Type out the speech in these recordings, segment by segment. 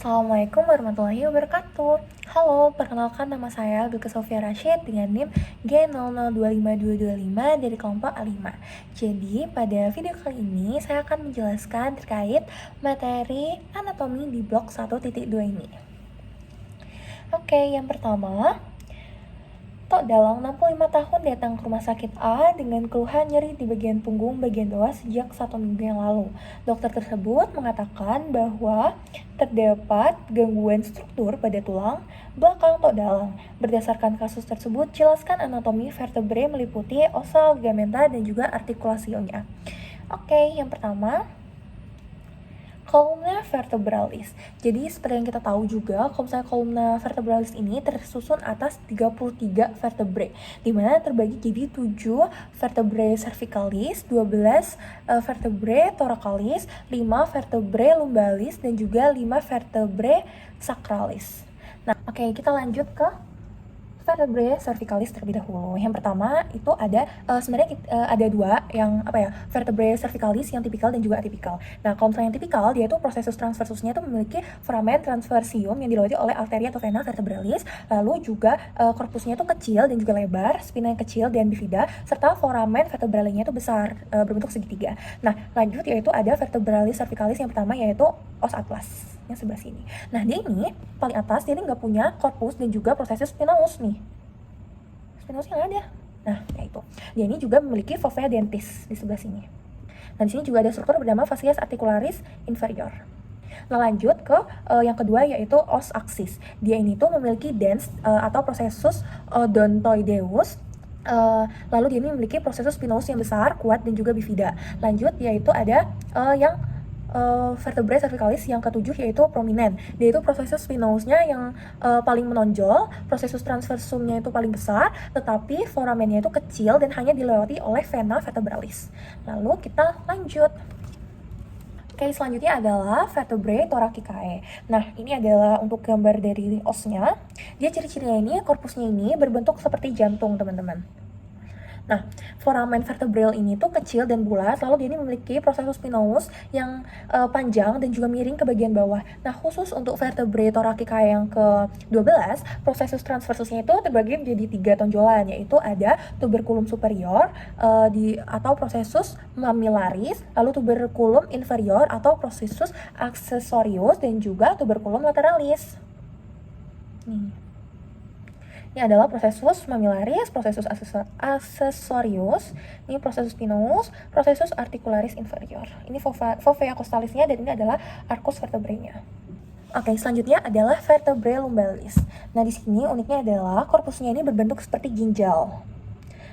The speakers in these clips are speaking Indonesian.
Assalamualaikum warahmatullahi wabarakatuh. Halo, perkenalkan nama saya Bilka Sofia Rashid dengan NIM G00252225 dari kelompok A5. Jadi, pada video kali ini saya akan menjelaskan terkait materi anatomi di blok 1.2 ini. Oke, yang pertama, Tok Dalang 65 tahun datang ke rumah sakit A dengan keluhan nyeri di bagian punggung bagian bawah sejak 1 minggu yang lalu. Dokter tersebut mengatakan bahwa terdapat gangguan struktur pada tulang belakang Tok Dalang. Berdasarkan kasus tersebut, jelaskan anatomi vertebrae meliputi ossa, ligamenta, dan juga artikulasionya. Oke, yang pertama, kolumna vertebralis. Jadi seperti yang kita tahu juga, kalau misalnya kolumna vertebralis ini tersusun atas 33 vertebrae, di mana terbagi jadi 7 vertebrae cervicalis, 12 vertebrae thoracalis, 5 vertebrae lumbalis, dan juga 5 vertebrae sacralis. Nah, oke, kita lanjut ke vertebrae cervicalis terlebih dahulu. Yang pertama itu ada sebenarnya ada dua yang vertebrae cervicalis yang tipikal dan juga atipikal. Nah, kalau misalnya yang tipikal, dia itu prosesus transversusnya itu memiliki foramen transversium yang dilewati oleh arteria atau vena vertebralis, lalu juga korpusnya itu kecil dan juga lebar, spina yang kecil dan bifida, serta foramen vertebralnya itu besar, berbentuk segitiga. Nah, lanjut yaitu ada vertebralis cervicalis yang pertama yaitu os atlas yang sebelah sini. Nah, dia ini paling atas, dia ini nggak punya korpus dan juga prosesus spinaus nih. Spinausnya nggak ada. Nah, ya itu. Dia ini juga memiliki fovea dentis di sebelah sini. Nah, di sini juga ada struktur bernama fascias articularis inferior. Nah, lanjut ke yang kedua yaitu os axis. Dia ini tuh memiliki dens atau prosesus odontoideus. Lalu dia ini memiliki prosesus spinaus yang besar, kuat, dan juga bifida. Lanjut yaitu ada yang vertebrae cervicalis yang ketujuh yaitu prominent. Dia itu prosesus spinausnya yang paling menonjol, prosesus transversumnya itu paling besar, tetapi foramennya itu kecil dan hanya dilewati oleh vena vertebralis. Lalu kita lanjut. Oke, selanjutnya adalah vertebrae thoracicae. Nah, ini adalah untuk gambar dari osnya. Dia ciri-cirinya ini, korpusnya ini berbentuk seperti jantung, teman-teman. Nah, foramen vertebral ini tuh kecil dan bulat, lalu dia ini memiliki prosesus spinaus yang panjang dan juga miring ke bagian bawah. Nah, khusus untuk vertebrae thoracicae yang ke-12, prosesus transversusnya itu terbagi menjadi 3 tonjolan, yaitu ada tuberculum superior atau prosesus mamillaris, lalu tuberculum inferior atau prosesus accessorius, dan juga tuberculum lateralis. Nih. Ini adalah prosesus mamillaris, prosesus accessorius, ini prosesus spinaus, prosesus articularis inferior. Ini fovea costalisnya dan ini adalah arcus vertebrae-nya. Oke, selanjutnya adalah vertebrae lumbalis. Nah, di sini uniknya adalah korpusnya ini berbentuk seperti ginjal.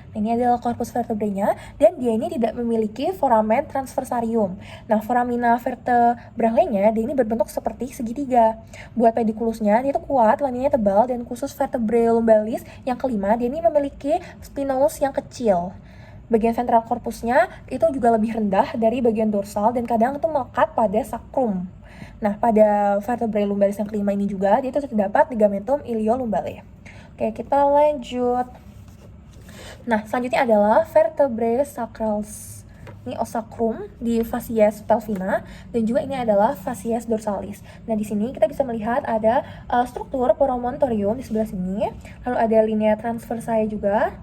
Nah, ini adalah korpus vertebrenya dan dia ini tidak memiliki foramen transversarium. Nah, foramina vertebralenya dia ini berbentuk seperti segitiga. Buat pedikulusnya dia itu kuat, laminnya tebal, dan khusus vertebrae lumbalis yang kelima dia ini memiliki spinaus yang kecil. Bagian ventral korpusnya itu juga lebih rendah dari bagian dorsal dan kadang itu melekat pada sacrum. Nah, pada vertebrae lumbalis yang kelima ini juga dia itu terdapat ligamentum iliolumbale. Oke, kita lanjut. Nah, selanjutnya adalah vertebrae sacralis. Ini os sacrum di fascies pelvina dan juga ini adalah fascies dorsalis. Nah, di sini kita bisa melihat ada struktur promontorium di sebelah sini, lalu ada linea transversae juga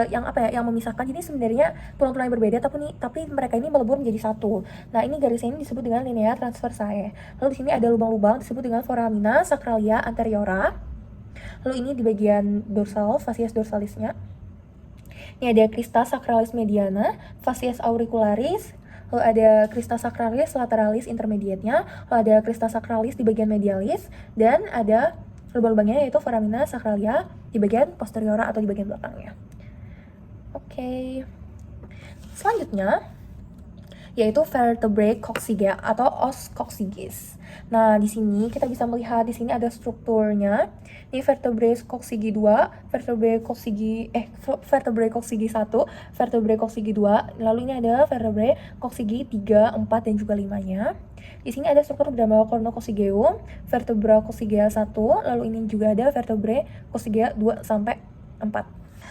yang memisahkan. Jadi sebenarnya tulang-tulang yang berbeda tapi mereka ini melebur menjadi satu. Nah, ini garisnya ini disebut dengan linea transversae. Lalu di sini ada lubang-lubang disebut dengan foramina sacralia anteriora. Lalu ini di bagian dorsal, fascies dorsalisnya. Ini ada crista sacralis mediana, fascies auricularis, lalu ada crista sacralis lateralis intermediate-nya, lalu ada crista sacralis di bagian medialis, dan ada lubang-lubangnya yaitu foramina sacralia di bagian posteriora atau di bagian belakangnya. Oke. Selanjutnya yaitu vertebrae coccygia atau os coccygis. Nah, di sini kita bisa melihat di sini ada strukturnya. Ini vertebrae coccygis 2, vertebrae coccygis 1, vertebrae coccygis 2, lalu ini ada vertebrae coccygis 3, 4 dan juga 5-nya. Di sini ada struktur bernama cornococcygeum, vertebra coccygia 1, lalu ini juga ada vertebrae coccygia 2 sampai 4.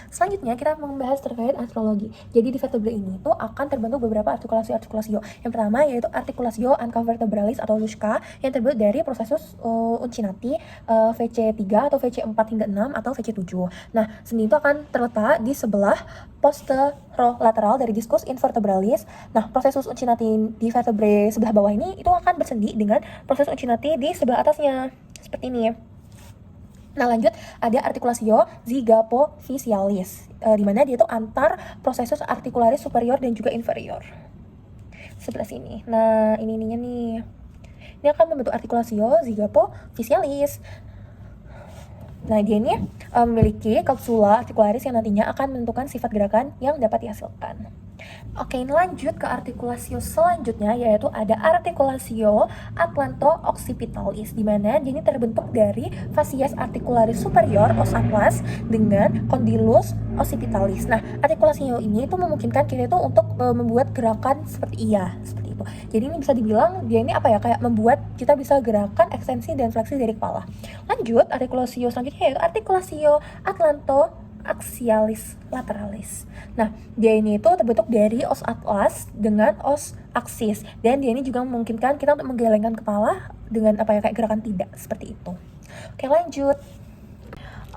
Selanjutnya kita membahas terkait astrologi. Jadi di vertebrae ini tuh akan terbentuk beberapa artikulasi-artikulasio. Yang pertama yaitu artikulasio ancavertebralis atau LUSCA yang terbuat dari prosesus Uncinati VC3 atau VC4 hingga 6 atau VC7. Nah, sendi itu akan terletak di sebelah posterolateral dari discus invertebralis. Nah, prosesus Uncinati di vertebrae sebelah bawah ini itu akan bersendi dengan proses Uncinati di sebelah atasnya. Seperti ini. Nah, lanjut ada artikulasio zygapophysialis, di mana dia itu antar prosesus articularis superior dan juga inferior. Sebelah sini. Nah, ininya nih. Ini akan membentuk artikulasio zygapophysialis. Nah, dia ini memiliki kapsula artikularis yang nantinya akan menentukan sifat gerakan yang dapat dihasilkan. Oke, lanjut ke artikulasio selanjutnya, yaitu ada artikulasio atlanto-occipitalis, di mana dia ini terbentuk dari fascias articularis superior os atlas dengan condylus occipitalis. Nah, artikulasio ini itu memungkinkan kita itu untuk membuat gerakan seperti seperti itu. Jadi ini bisa dibilang dia ini kayak membuat kita bisa gerakan ekstensi dan fleksi dari kepala. Lanjut, artikulasio selanjutnya yaitu artikulasio atlanto axialis lateralis. Nah, dia ini itu terbentuk dari os atlas dengan os aksis, dan dia ini juga memungkinkan kita untuk menggelengkan kepala dengan kayak gerakan tidak seperti itu.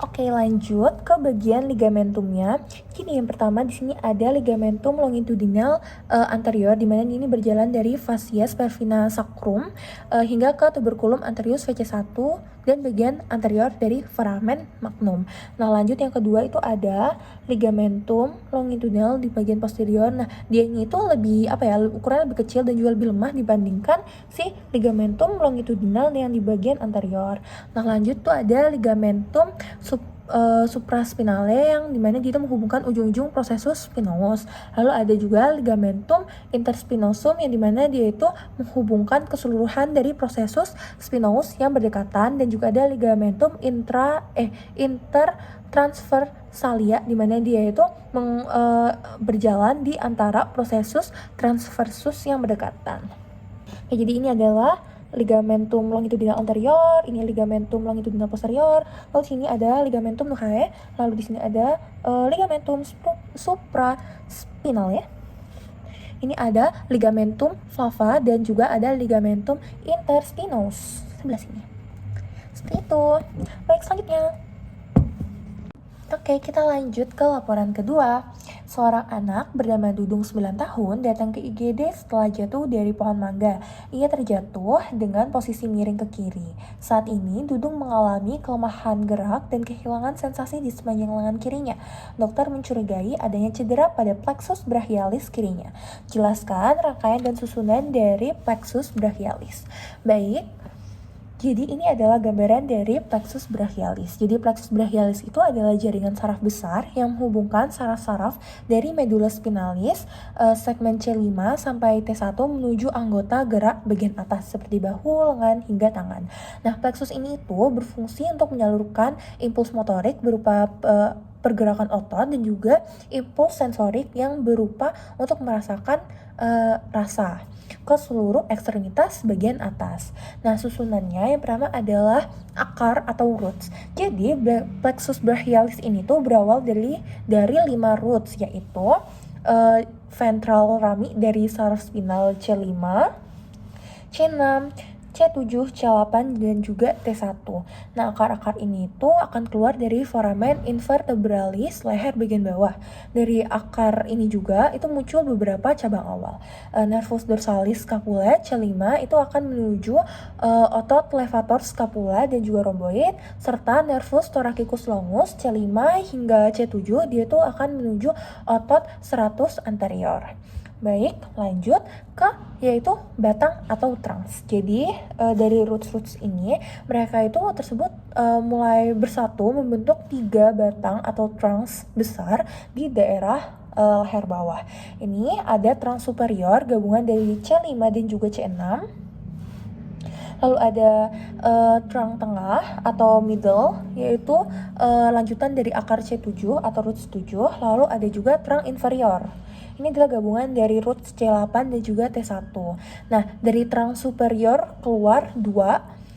Oke, lanjut ke bagian ligamentumnya. Jadi yang pertama di sini ada ligamentum longitudinal anterior, di mana ini berjalan dari fascias perfina sacrum hingga ke tuberculum anterius VC1 dan bagian anterior dari foramen magnum. Nah, lanjut yang kedua itu ada ligamentum longitudinal di bagian posterior. Nah, dia ini itu lebih ukurannya lebih kecil dan juga lebih lemah dibandingkan si ligamentum longitudinal yang di bagian anterior. Nah, lanjut tuh ada ligamentum supraspinale yang dimana dia itu menghubungkan ujung-ujung processus spinatus. Lalu ada juga ligamentum interspinosum yang dimana dia itu menghubungkan keseluruhan dari processus spinatus yang berdekatan, dan juga ada ligamentum intertransversalia di mana dia itu berjalan di antara processus transversus yang berdekatan. Jadi ini adalah ligamentum longitudinal anterior, ini ligamentum longitudinal posterior, lalu sini ada ligamentum nuchae, lalu di sini ada ligamentum supraspinal ya. Ini ada ligamentum flava dan juga ada ligamentum interspinos sebelah sini. Seperti itu. Baik, selanjutnya. Oke, kita lanjut ke laporan kedua. Seorang anak bernama Dudung 9 tahun datang ke IGD setelah jatuh dari pohon mangga. Ia terjatuh dengan posisi miring ke kiri. Saat ini Dudung mengalami kelemahan gerak dan kehilangan sensasi di sepanjang lengan kirinya. Dokter mencurigai adanya cedera pada plexus brachialis kirinya. Jelaskan rangkaian dan susunan dari plexus brachialis. Baik. Jadi ini adalah gambaran dari plexus brachialis. Jadi plexus brachialis itu adalah jaringan saraf besar yang menghubungkan saraf-saraf dari medulla spinalis segmen C5 sampai T1 menuju anggota gerak bagian atas seperti bahu, lengan, hingga tangan. Nah, plexus ini itu berfungsi untuk menyalurkan impuls motorik berupa pergerakan otot dan juga impuls sensorik yang berupa untuk merasakan rasa ke seluruh ekstremitas bagian atas. Nah, susunannya yang pertama adalah akar atau roots. Jadi plexus brachialis ini tuh berawal dari 5 roots, yaitu ventral rami dari saraf spinal C5, C6, C7, C8, dan juga T1. Nah, akar-akar ini tuh akan keluar dari foramen invertebralis leher bagian bawah. Dari akar ini juga itu muncul beberapa cabang awal. Nervus dorsalis scapulae C5 itu akan menuju otot levator scapula dan juga rhomboid, serta nervus thoracicus longus C5 hingga C7 dia tuh akan menuju otot serratus anterior. Baik, lanjut ke yaitu batang atau trunks. Jadi dari roots ini mereka itu tersebut mulai bersatu membentuk 3 batang atau trunks besar di daerah leher bawah. Ini ada trunk superior gabungan dari C5 dan juga C6. Lalu ada trunk tengah atau middle, yaitu lanjutan dari akar C7 atau roots 7. Lalu ada juga trunk inferior. Ini adalah gabungan dari roots C8 dan juga T1. Nah, dari trunk superior keluar 2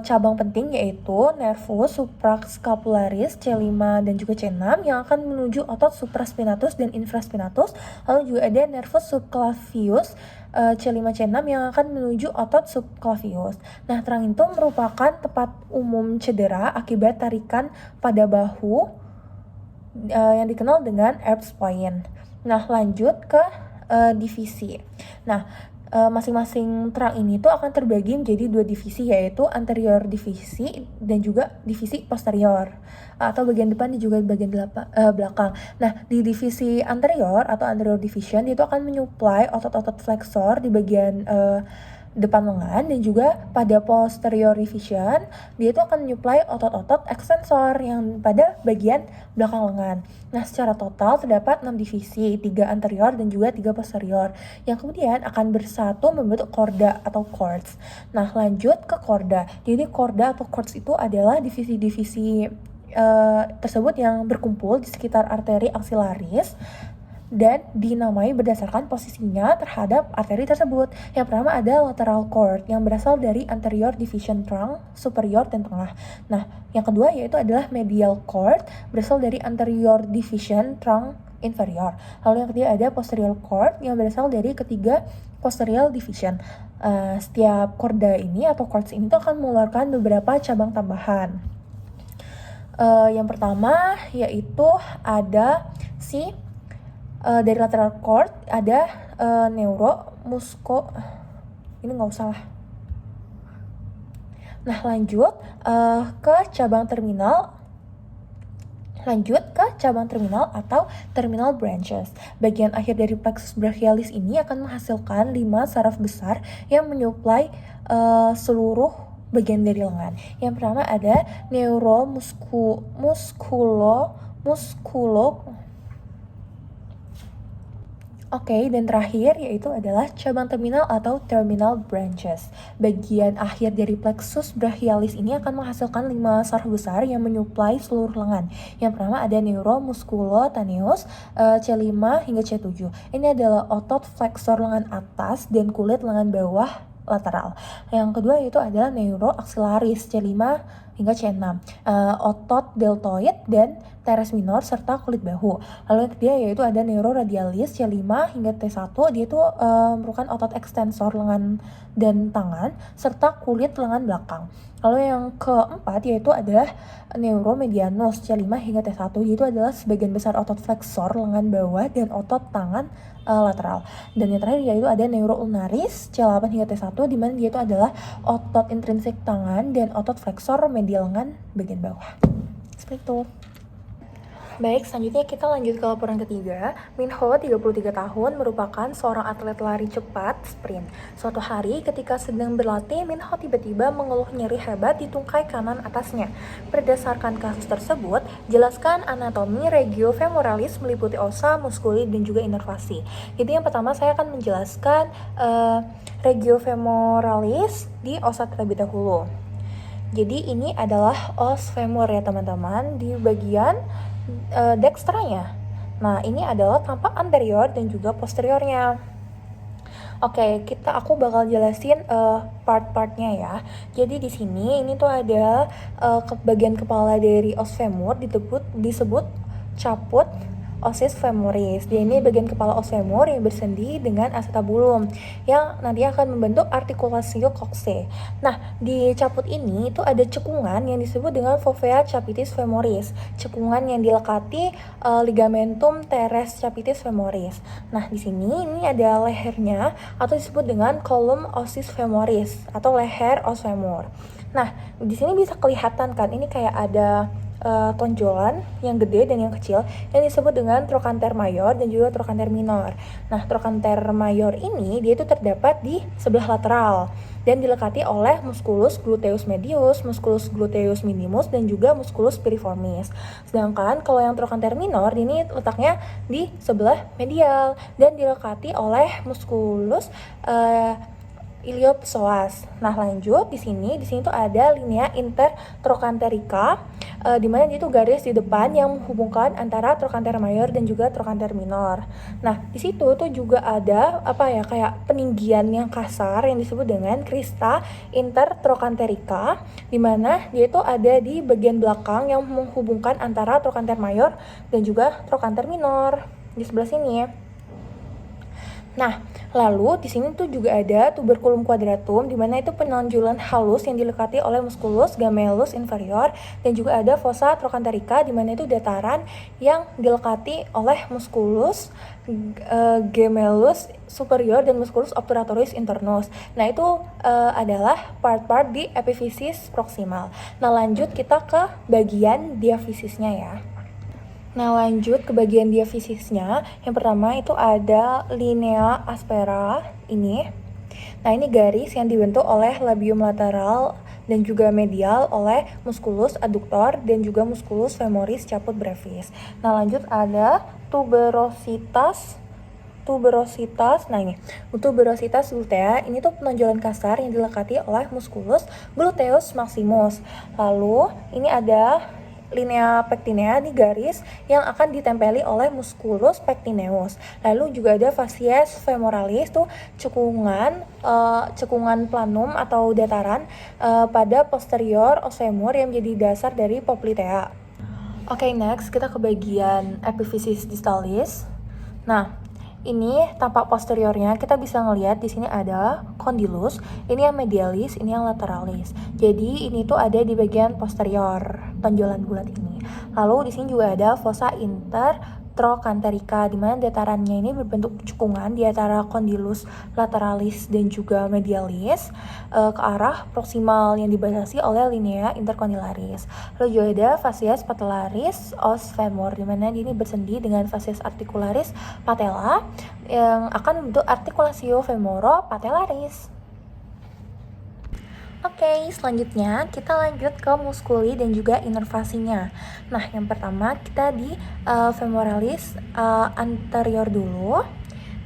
cabang penting yaitu nervus suprascapularis C5 dan juga C6 yang akan menuju otot supraspinatus dan infraspinatus. Lalu juga ada nervus subclavius C5 C6 yang akan menuju otot subclavius. Nah, terang itu merupakan tempat umum cedera akibat tarikan pada bahu yang dikenal dengan Erb's point. Nah, lanjut ke divisi. Nah, masing-masing terang ini tuh akan terbagi menjadi 2 divisi, yaitu anterior divisi dan juga divisi posterior, atau bagian depan dan juga bagian belakang. Nah, di divisi anterior atau anterior division itu akan menyuplai otot-otot flexor di bagian depan lengan, dan juga pada posterior division dia itu akan menyuplai otot-otot extensor yang pada bagian belakang lengan. Nah, secara total terdapat 6 divisi, 3 anterior dan juga 3 posterior, yang kemudian akan bersatu membentuk korda atau cords. Nah, lanjut ke korda. Jadi korda atau cords itu adalah divisi-divisi tersebut yang berkumpul di sekitar arteri aksilaris dan dinamai berdasarkan posisinya terhadap arteri tersebut. Yang pertama ada lateral cord yang berasal dari anterior division trunk, superior dan tengah. Nah, yang kedua yaitu adalah medial cord berasal dari anterior division trunk inferior. Lalu yang ketiga ada posterior cord yang berasal dari ketiga posterior division. Setiap korda ini atau cords ini tuh akan mengeluarkan beberapa cabang tambahan. Yang pertama yaitu ada dari lateral cord ada ini nggak usah lah. Nah, lanjut ke cabang terminal atau terminal branches. Bagian akhir dari plexus brachialis ini akan menghasilkan 5 saraf besar yang menyuplai seluruh bagian dari lengan. Yang pertama ada dan terakhir yaitu adalah cabang terminal atau terminal branches. Bagian akhir dari plexus brachialis ini akan menghasilkan 5 saraf besar yang menyuplai seluruh lengan. Yang pertama ada neuromusculotaneus C5 hingga C7. Ini adalah otot flexor lengan atas dan kulit lengan bawah lateral. Yang kedua yaitu adalah neuroaxillaris C5 hingga C6, otot deltoid dan teres minor serta kulit bahu. Lalu yang ketiga yaitu ada neuroradialis C5 hingga T1, dia itu merupakan otot ekstensor lengan dan tangan serta kulit lengan belakang. Lalu yang keempat yaitu adalah neuromedianus C5 hingga T1, yaitu adalah sebagian besar otot flexor lengan bawah dan otot tangan lateral. Dan yang terakhir yaitu ada neuroulnaris C8 hingga T1, di mana dia itu adalah otot intrinsik tangan dan otot flexor medial lengan bagian bawah. Seperti itu. Baik, selanjutnya kita lanjut ke laporan ketiga. Minho, 33 tahun, merupakan seorang atlet lari cepat sprint. Suatu hari ketika sedang berlatih, Minho tiba-tiba mengeluh nyeri hebat di tungkai kanan atasnya. Berdasarkan kasus tersebut, jelaskan anatomi regiofemoralis meliputi osa, muskuli, dan juga inervasi. Jadi yang pertama saya akan menjelaskan regiofemoralis di osa terlebih dahulu. Jadi ini adalah os femur ya teman-teman, di bagian dextranya. Nah, ini adalah tampak anterior dan juga posteriornya. Oke, aku bakal jelasin part-partnya ya. Jadi di sini ini tuh ada bagian kepala dari os femur disebut caput osis femoris. Dia ini bagian kepala os femur yang bersendi dengan acetabulum yang nanti akan membentuk articulatio coxae. Nah, di caput ini itu ada cekungan yang disebut dengan fovea capitis femoris. Cekungan yang dilekati ligamentum teres capitis femoris. Nah, di sini ini ada lehernya atau disebut dengan column osis femoris atau leher os femur. Nah, di sini bisa kelihatan kan ini kayak ada tonjolan yang gede dan yang kecil yang disebut dengan trochanter mayor dan juga trochanter minor. Nah, trochanter mayor ini dia itu terdapat di sebelah lateral dan dilekati oleh musculus gluteus medius, musculus gluteus minimus dan juga musculus piriformis. Sedangkan kalau yang trochanter minor ini letaknya di sebelah medial dan dilekati oleh musculus iliopsoas. Nah, lanjut di sini tuh ada linea intertrochanterica, di mana itu garis di depan yang menghubungkan antara trochanter mayor dan juga trochanter minor. Nah, di situ tuh juga ada kayak peninggian yang kasar yang disebut dengan crista intertrochanterica, di mana dia itu ada di bagian belakang yang menghubungkan antara trochanter mayor dan juga trochanter minor di sebelah sini ya. Nah, lalu di sini tuh juga ada tuberculum quadratum, di mana itu penonjulan halus yang dilekati oleh musculus gemellus inferior, dan juga ada fossa trochanterica, di mana itu dataran yang dilekati oleh musculus gemellus superior dan musculus obturatoris internus. Nah, itu adalah part-part di epifisis proximal. Nah, lanjut kita ke bagian diafisisnya ya. Nah, lanjut ke bagian diafisisnya. Yang pertama itu ada linea aspera ini. Nah, ini garis yang dibentuk oleh labium lateral dan juga medial oleh musculus adductor dan juga musculus femoris caput brevis. Nah, lanjut ada tuberositas. Nah, ini tuberositas glutea. Ini tuh penonjolan kasar yang dilekati oleh musculus gluteus maximus. Lalu ini ada linea pectinea di garis yang akan ditempeli oleh musculus pectineus. Lalu juga ada facies femoralis tuh cekungan planum atau dataran pada posterior os femur yang menjadi dasar dari poplitea. Oke, next kita ke bagian epifisis distalis. Nah, ini tampak posteriornya kita bisa ngelihat di sini ada condylus, ini yang medialis, ini yang lateralis. Jadi ini tuh ada di bagian posterior tonjolan bulat ini. Lalu di sini juga ada fossa intertrochanterica, di mana datarannya ini berbentuk cekungan di antara condylus lateralis dan juga medialis ke arah proximal yang dibatasi oleh linea intercondylaris. Lalu juga ada facies patellaris os femur, di mana ini bersendi dengan facies articularis patella yang akan membentuk articulatio femoro-patellaris. Oke, selanjutnya kita lanjut ke muskuli dan juga inervasinya. Nah, yang pertama kita di femoralis anterior dulu.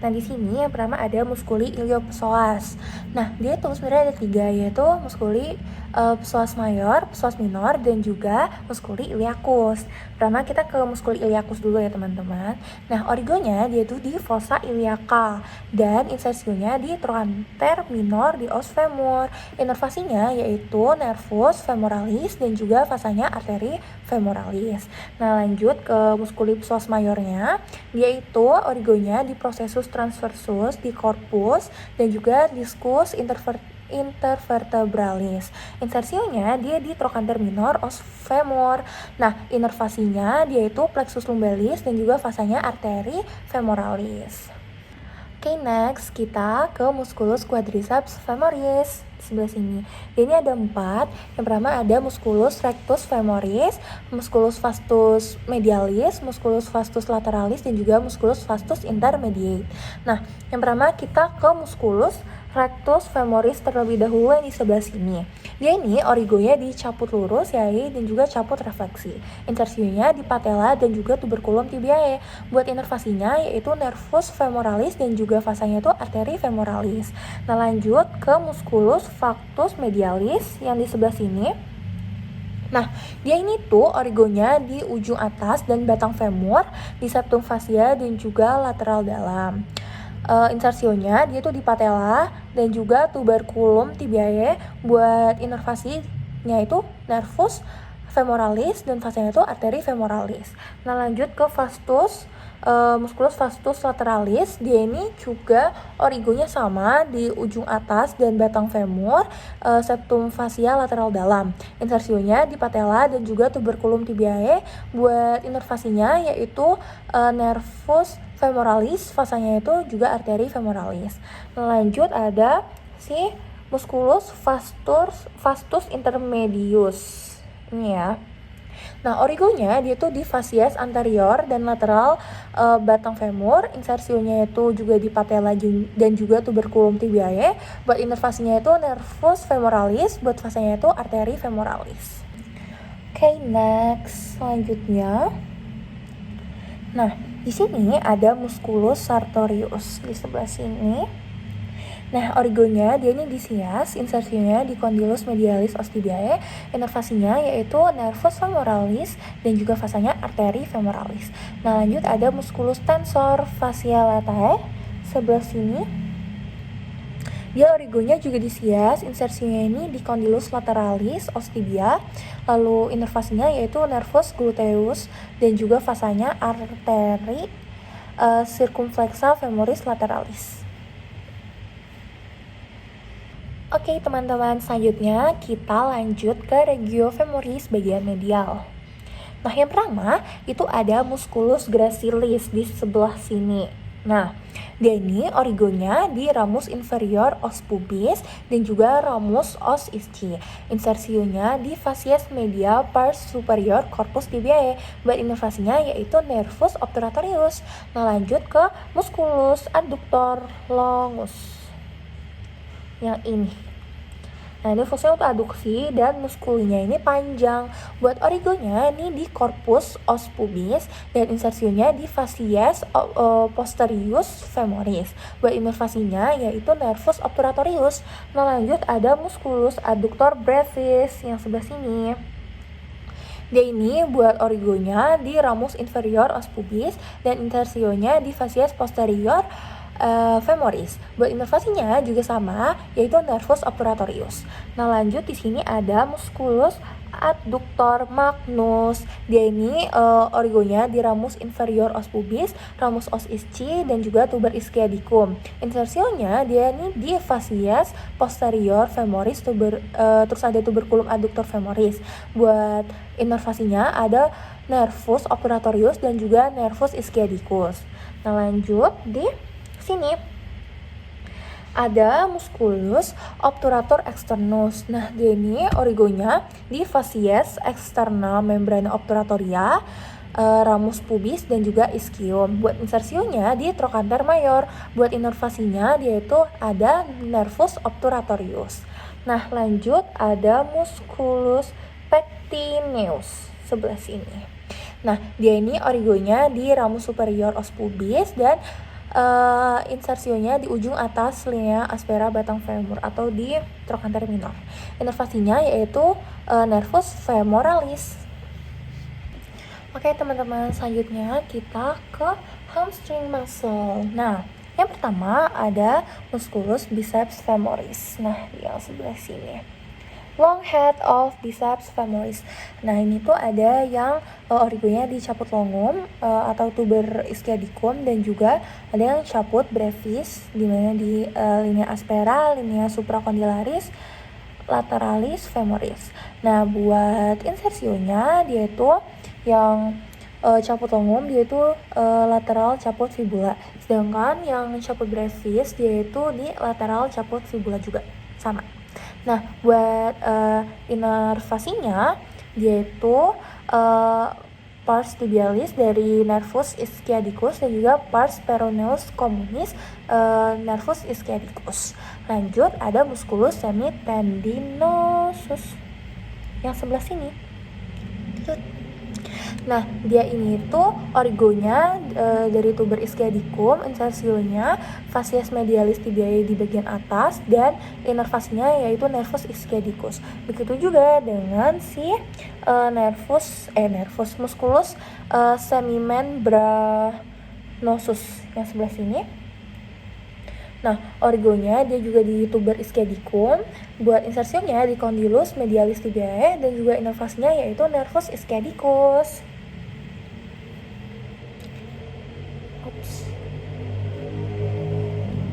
Nah, di sini yang pertama ada muskuli iliopsoas. Nah, dia tuh sebenarnya ada 3, yaitu muskuli psoas mayor, psoas minor, dan juga muskuli iliacus. Pertama kita ke muskuli iliacus dulu ya teman-teman. Nah, origonya dia tuh di fossa iliaca dan insersionya di trochanter minor di os femur. Inervasinya yaitu nervus femoralis dan juga fasanya arteri femoralis. Nah, lanjut ke muskuli psoas mayornya, dia itu origonya di processus transversus di corpus dan juga discus intervertebralis. Insersionya dia di trochanter minor os femur. Nah, inervasinya dia itu plexus lumbalis dan juga fasanya arteri femoralis. Oke, next kita ke musculus quadriceps femoris sebelah sini. Ini ada 4. Yang pertama ada musculus rectus femoris, musculus vastus medialis, musculus vastus lateralis, dan juga musculus vastus intermediate. Nah, yang pertama kita ke musculus rectus femoris terlebih dahulu yang di sebelah sini. Dia ini origonya dicaput lurus ya, dan juga caput refleksi. Insersinya di patella dan juga tuberculum tibiae. Buat inervasinya yaitu nervus femoralis dan juga fasanya itu arteri femoralis. Nah, lanjut ke musculus factus medialis yang di sebelah sini. Nah, dia ini tuh origonya di ujung atas dan batang femur, di septum fascia dan juga lateral dalam. Insersionya dia tuh di patella dan juga tuberculum tibiae. Buat inervasinya itu nervus femoralis dan fasanya itu arteri femoralis. Nah, lanjut ke vastus musculus vastus lateralis. Dia ini juga origonya sama di ujung atas dan batang femur, septum fascia lateral dalam. Insersionya di patella dan juga tuberculum tibiae. Buat inervasinya yaitu nervus femoralis, fasanya itu juga arteri femoralis. Lanjut ada si musculus vastus intermedius ini ya. Nah, origonya dia tuh di facies anterior dan lateral batang femur. Insersionya itu juga di patella dan juga tuberculum tibiae. Buat inervasinya itu nervus femoralis, buat fasanya itu arteri femoralis. Oke, next selanjutnya. Nah, di sini ada musculus sartorius di sebelah sini. Nah, origonya dia ini di sias, insersinya di condylus medialis ostibiae, inervasinya yaitu nervus femoralis dan juga fasanya arteri femoralis. Nah, lanjut ada musculus tensor fasciae latae sebelah sini. Dia origonya juga di sias, insersinya ini di condylus lateralis ostibia, lalu inervasinya yaitu nervus gluteus dan juga fasanya arteri circumflexa femoris lateralis. Oke teman-teman, selanjutnya kita lanjut ke regio femoris bagian medial. Nah, yang pertama itu ada musculus gracilis di sebelah sini. Nah, dia ini origonya di ramus inferior os pubis dan juga ramus os ischi. Insersionya di facies media pars superior corpus tibiae. Buat inervasinya yaitu nervus obturatorius. Nah, lanjut ke musculus adductor longus. Yang ini. Nah, ini fungsinya untuk aduksi dan muskulnya ini panjang. Buat origonya ini di corpus os pubis dan insersinya di facies posterius femoris. Buat inervasinya yaitu nervus obturatorius. Nah, lanjut ada musculus adductor brevis yang sebelah sini. Dia ini buat origonya di ramus inferior os pubis dan insersionya di facies posterior femoris. Buat inervasinya juga sama, yaitu nervus obturatorius. Nah, lanjut di sini ada musculus adductor magnus. Dia ini origonya di ramus inferior os pubis, ramus os ischi dan juga tuber ischiadicum. Insersionya dia ini di facies posterior femoris, terus ada tuberculum adductor femoris. Buat inervasinya ada nervus obturatorius dan juga nervus ischiadicus. Nah, lanjut di sini ada musculus obturator externus. Nah, dia ini origonya di facies externa membrana obturatoria, ramus pubis dan juga ischium. Buat insersionya di trochanter mayor. Buat inervasinya dia itu ada nervus obturatorius. Nah, lanjut ada musculus pectineus sebelah sini. Nah, dia ini origonya di ramus superior os pubis dan insersionya di ujung atas linea aspera batang femur atau di trochanter minor. Inervasinya yaitu nervus femoralis. Oke teman-teman, selanjutnya kita ke hamstring muscle. Nah, yang pertama ada musculus biceps femoris. Nah, yang sebelah sini. Long head of biceps femoris. Nah, ini tuh ada yang origonya di caput longum atau tuber ischiadicum dan juga ada yang caput brevis di mana di linea aspera, linea supracondylaris, lateralis femoris. Nah, buat insersionya dia itu yang caput longum dia itu lateral caput fibula. Sedangkan yang caput brevis dia itu di lateral caput fibula juga. Sama. Nah, buat inervasinya dia itu pars tibialis dari nervus ischiadicus dan juga pars peroneus communis nervus ischiadicus. Lanjut ada musculus semitendinosus yang sebelah sini. Nah, dia ini tuh origonya dari tuber ischiadicum, insersionya facies medialis tibiae di bagian atas dan inervasinya yaitu nervus ischiadicus. Begitu juga dengan si nervus musculus semimembranosus yang sebelah sini. Nah, origonya dia juga di tuber ischiadicum, buat insersinya di condylus medialis tibiae dan juga inervasinya yaitu nervus ischiadicus.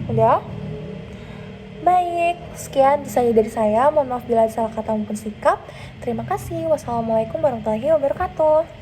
Udah? Baik, sekian desain dari saya. Mohon maaf bila ada salah kata maupun sikap. Terima kasih. Wassalamualaikum warahmatullahi wabarakatuh.